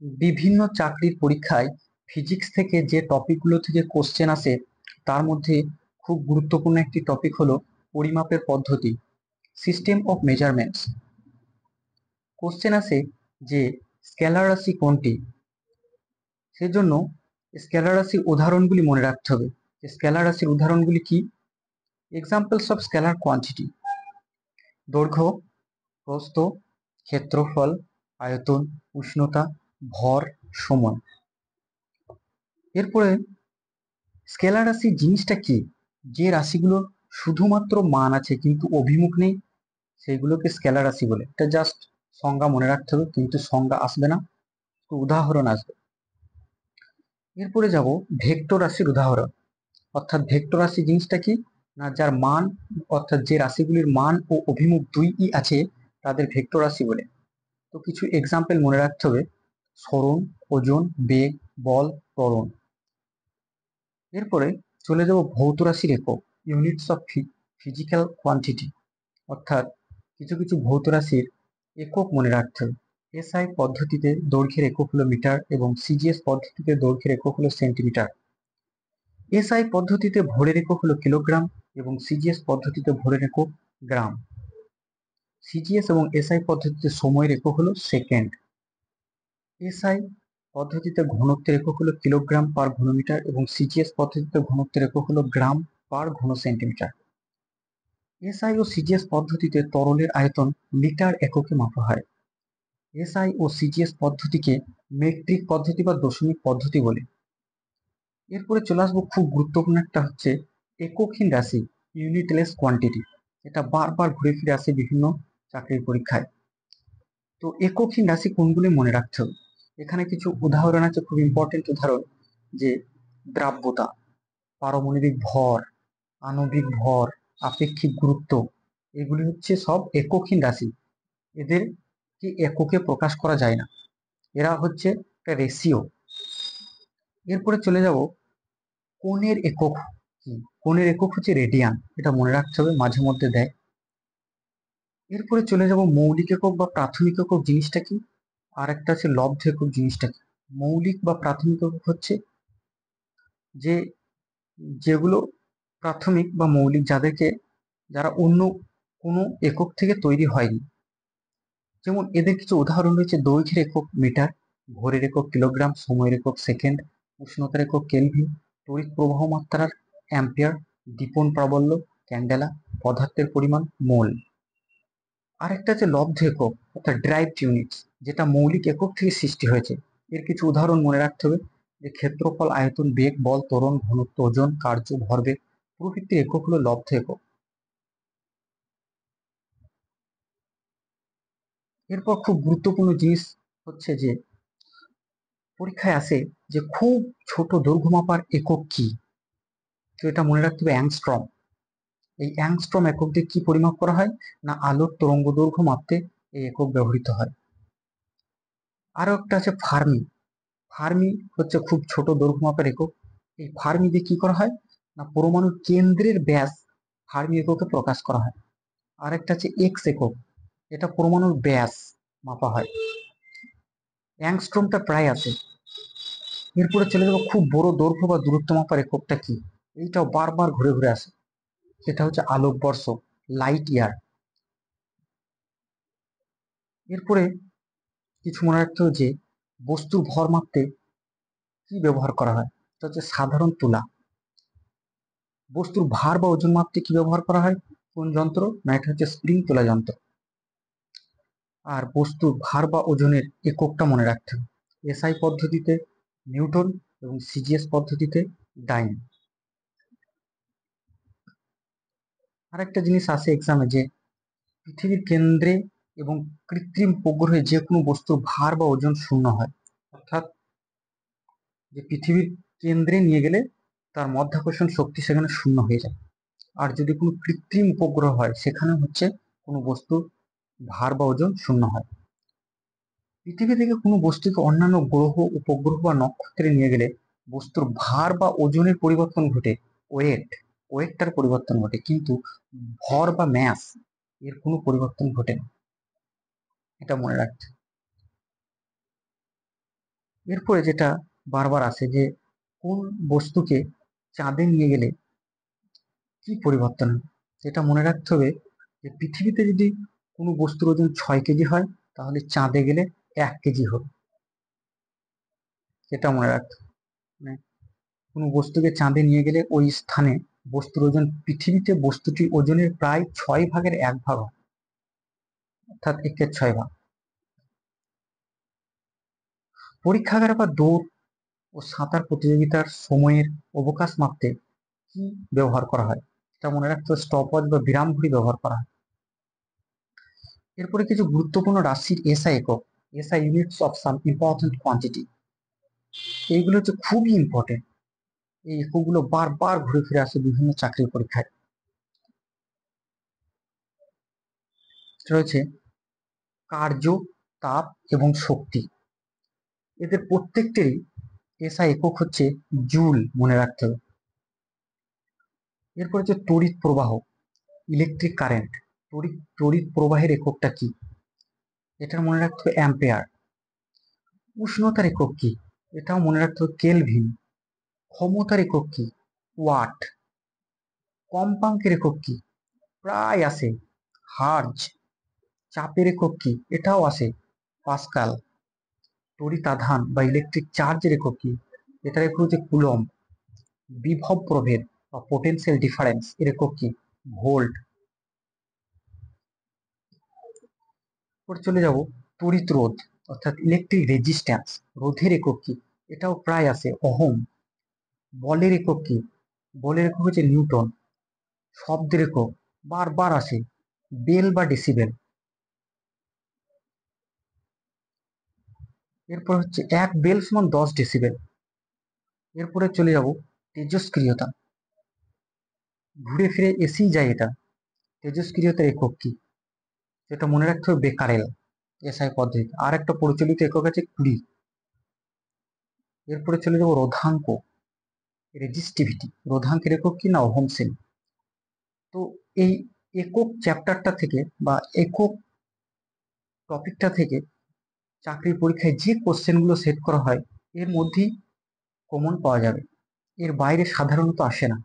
বিভিন্ন চাকরির পরীক্ষায় ফিজিক্স থেকে যে টপিকগুলো থেকে কোশ্চেন আসে তার মধ্যে খুব গুরুত্বপূর্ণ একটি টপিক হলো পরিমাপের পদ্ধতি, সিস্টেম অফ মেজারমেন্টস। কোশ্চেন আসে যে স্কেলার রাশি কোনটি, সেজন্য স্কেলার রাশির উদাহরণগুলি মনে রাখতে হবে। স্কেলার রাশির উদাহরণগুলি কি? এক্সাম্পলস অফ স্কেলার কোয়ান্টিটি: দৈর্ঘ্য, প্রস্থ, ক্ষেত্রফল, আয়তন, উষ্ণতা, ভর, সময়। এরপরে স্কেলার রাশি জিনিসটা কি? যে রাশিগুলো শুধুমাত্র মান আছে কিন্তু অভিমুখ নেই সেইগুলোকে স্কেলার রাশি বলে। এটা জাস্ট সংজ্ঞা মনে রাখতে হবে, কিন্তু সংজ্ঞা আসবে না, উদাহরণ আসবে। এরপরে যাব ভেক্টর রাশির উদাহরণ। অর্থাৎ ভেক্টর রাশি জিনিসটা কি না, যার মান অর্থাৎ যে রাশিগুলির মান ও অভিমুখ দুইই আছে তাদের ভেক্টর রাশি বলে। তো কিছু এক্সাম্পল মনে রাখতে হবে: সরণ, ওজন, বেগ, বল, ত্বরণ। এরপরে চলে যাব ভৌত রাশির একক, ইউনিটস অফ ফিজিক্যাল কোয়ান্টিটি। অর্থাৎ কিছু কিছু ভৌত রাশির একক মনে রাখতে হবে। এসআই পদ্ধতিতে দৈর্ঘ্যের একক হলো মিটার এবং সিজিএস পদ্ধতিতে দৈর্ঘ্যের একক হলো সেন্টিমিটার। এসআই পদ্ধতিতে ভরের একক হলো কিলোগ্রাম এবং সিজিএস পদ্ধতিতে ভরের একক গ্রাম। সিজিএস এবং এসআই পদ্ধতিতে সময়ের একক হলো সেকেন্ড। এসআই পদ্ধতিতে ঘনত্বের একক হলো কিলোগ্রাম পার ঘনমিটার এবং সিজিএস পদ্ধতিতে ঘনত্বের একক হলো গ্রাম পার ঘন সেন্টিমিটার। এসআই ও সিজিএস পদ্ধতিতে তরলের আয়তন লিটার এককে মাপা হয়। এসআই ও সিজিএস পদ্ধতিকে মেট্রিক পদ্ধতি বা দশমিক পদ্ধতি বলে। এরপরে চলে আসবো খুব গুরুত্বপূর্ণ একটা হচ্ছে এককহীন রাশি, ইউনিটলেস কোয়ান্টিটি। এটা বারবার ঘুরে ফিরে আসে বিভিন্ন চাকরির পরীক্ষায়। তো এককহীন রাশি কোনগুলি মনে রাখতে হবে। এখানে কিছু উদাহরণ আছে, খুব ইম্পর্টেন্ট উদাহরণ, যে দ্রাব্যতা, পারমাণবিক ভর, আণবিক ভর, আপেক্ষিক গুরুত্ব। এগুলি হচ্ছে সব এককহীন রাশি, এদেরকে এককে প্রকাশ করা যায় না, এরা হচ্ছে একটা রেশিও। এরপরে চলে যাব কোণের একক কি। কোণের একক হচ্ছে রেডিয়ান, এটা মনে রাখতে হবে, মাঝে মধ্যে দেয়। এরপরে চলে যাব মৌলিক একক বা প্রাথমিক একক জিনিসটা কি, আর একটা আছে লব্ধ একক জিনিসটা কি। মৌলিক বা প্রাথমিক একক হচ্ছে যে যেগুলো প্রাথমিক বা মৌলিক, যারা অন্য কোনো একক থেকে তৈরি হয়নি। যেমন এদের কিছু উদাহরণ রয়েছে: দৈর্ঘ্যের একক মিটার, ভরের একক কিলোগ্রাম, সময়ের একক সেকেন্ড, উষ্ণতার একক কেলভিন, তড়িৎ প্রবাহ মাত্রার অ্যাম্পিয়ার, দীপন প্রাবল্য ক্যান্ডেলা, পদার্থের পরিমাণ মোল। আরেকটা আছে লব্ধ একক অর্থাৎ ড্রাইভড ইউনিটস, যেটা মৌলিক একক থেকে সৃষ্টি হয়েছে। এর কিছু উদাহরণ মনে রাখতে হবে, যে ক্ষেত্রফল, আয়তন, বেগ, বল, ত্বরণ, ঘনত্ব, ওজন, কার্য, ভরবেগ প্রভৃতির একক হলো লব্ধ একক। এরপর খুব গুরুত্বপূর্ণ জিনিস হচ্ছে যে পরীক্ষায় আসে যে খুব ছোট দৈর্ঘ্য মাপার একক কি। তো এটা মনে রাখতে হবে অ্যাংস্ট্রম। এই অ্যাংস্ট্রম একক দিয়ে কি পরিমাপ করা হয় না, আলোর তরঙ্গ দৈর্ঘ্য মাপতে এই একক ব্যবহৃত হয়। আরো একটা আছে ফার্মি। ফার্মি হচ্ছে খুব ছোট দৈর্ঘ্য মাপের একক। এই ফার্মি দিয়ে কি করা হয় না, পরমাণুর কেন্দ্রের ব্যাস ফার্মি এককে প্রকাশ করা হয়। আরেকটা আছে এক্স একক, এটা পরমাণুর ব্যাস মাপা হয়। অ্যাংস্ট্রমটা প্রায় আছে। এরপরে চলে যাবো খুব বড় দৈর্ঘ্য বা দূরত্ব মাপার এককটা কি। এইটাও বারবার ঘুরে ঘুরে আসে, সেটা হচ্ছে আলোকবর্ষ, লাইট ইয়ার। এরপরে কিছু মনে রাখতে হবে যে বস্তুর ভর মাপতে কি ব্যবহার করা হয়, সেটা হচ্ছে সাধারণ তুলা। বস্তুর ভার বা ওজন মাপতে কি ব্যবহার করা হয়, কোন যন্ত্র না, এটা হচ্ছে স্প্রিং তোলা যন্ত্র। আর বস্তুর ভার বা ওজনের এককটা মনে রাখতে হবে, এসআই পদ্ধতিতে নিউটন এবং সিজিএস পদ্ধতিতে ডাইন। আর একটা জিনিস আসে এক্সামে, যে পৃথিবীর কেন্দ্রে এবং কৃত্রিম উপগ্রহে যে কোনো বস্তুর ভার বা ওজন শূন্য হয়। অর্থাৎ যে পৃথিবীর কেন্দ্রে নিয়ে গেলে তার মাধ্যাকর্ষণ শক্তি সেখানে শূন্য হয়ে যায়। আর যদি কোনো কৃত্রিম উপগ্রহ হয় সেখানে হচ্ছে কোনো বস্তুর ভার বা ওজন শূন্য হয়। পৃথিবী থেকে কোনো বস্তুকে অন্যান্য গ্রহ, উপগ্রহ বা নক্ষত্রে নিয়ে গেলে বস্তুর ভার বা ওজনের পরিবর্তন ঘটে, ওয়েটটার পরিবর্তন ঘটে, কিন্তু ভর বা ম্যাস এর কোনো পরিবর্তন ঘটে না, এটা মনে রাখতে। এরপরে যেটা বারবার আসে যে কোন বস্তুকে চাঁদে নিয়ে গেলে কি পরিবর্তন হয়, যেটা মনে রাখতে হবে যে পৃথিবীতে যদি কোনো বস্তুর ওজন 6 কেজি হয়, তাহলে চাঁদে গেলে 1 কেজি হবে। এটা মনে রাখতে হবে। মানে কোনো বস্তুকে চাঁদে নিয়ে গেলে ওই স্থানে বস্তুর ওজন পৃথিবীতে বস্তুটির ওজনের প্রায় 6 ভাগের 1 ভাগ হয়, অর্থাৎ 1/6 ভাগ। পরীক্ষাগারে বা দৌড় ও সাঁতার প্রতিযোগিতার সময়ের অবকাশ মাপতে কি ব্যবহার করা হয়, এটা মনে রাখতে হবে স্টপওয়াচ বা বিরাম ঘড়ি ব্যবহার করা হয়। এরপরে কিছু গুরুত্বপূর্ণ রাশির এসআই একক, SI units of some important quantity, এইগুলো হচ্ছে খুবই ইম্পর্টেন্ট। এই এককগুলো বারবার ঘুরে ফিরে আসে বিভিন্ন চাকরির পরীক্ষায়। রয়েছে কার্য, তাপ এবং শক্তি, এদের প্রত্যেকটিরই এসআই একক হচ্ছে জুল, মনে রাখতে হবে। এরপর হচ্ছে তড়িৎ প্রবাহ, ইলেকট্রিক কারেন্ট, তড়িৎ প্রবাহের এককটা কি, এটা মনে রাখতে হবে অ্যাম্পেয়ার। উষ্ণতার একক কি, এটাও মনে রাখতে হবে কেলভিন। ক্ষমতার একক কি, ওয়াট। কম্পাঙ্কের একক কি, প্রায় আসে হার্জ। চাপের একক কি, এটাও আসে পাস্কাল। তড়িতাধান বা ইলেকট্রিক চার্জের একক কি, এটার একক হচ্ছে কুলম্ব। বিভব প্রভেদ বা পোটেনশিয়াল ডিফারেন্স এর একক কি, ভোল্ট। পরে চলে যাব তড়িৎ রোধ অর্থাৎ ইলেকট্রিক রেজিস্ট্যান্স, রোধের একক কি, এটাও প্রায় আসে ওহম। বলের একক কি, বলের একক হচ্ছে নিউটন। শব্দের একক বারবার আসে বেল বা ডেসিবেল। এরপর হচ্ছে 1 বেল সমান 10 ডেসিবেল। এরপরে চলে যাব তেজস্ক্রিয়তা, ঘুরে ফিরে এসেই যায় এটা। তেজস্ক্রিয়তার একক কি, যেটা মনে রাখতে হবে বেকারেল, এসআই পদ্ধতি। আর একটা প্রচলিত একক আছে কুড়ি। এরপরে চলে যাব রোধাঙ্ক, রেজিস্টিভিটি, রোধাঙ্কের একক কি না ওহম সেল। তো এই একক চ্যাপ্টারটা থেকে বা একক টপিকটা থেকে চাকরির পরীক্ষায় যে কোশ্চেনগুলো সেট করা হয় এর মধ্যেই কমন পাওয়া যাবে, এর বাইরে সাধারণত আসে না।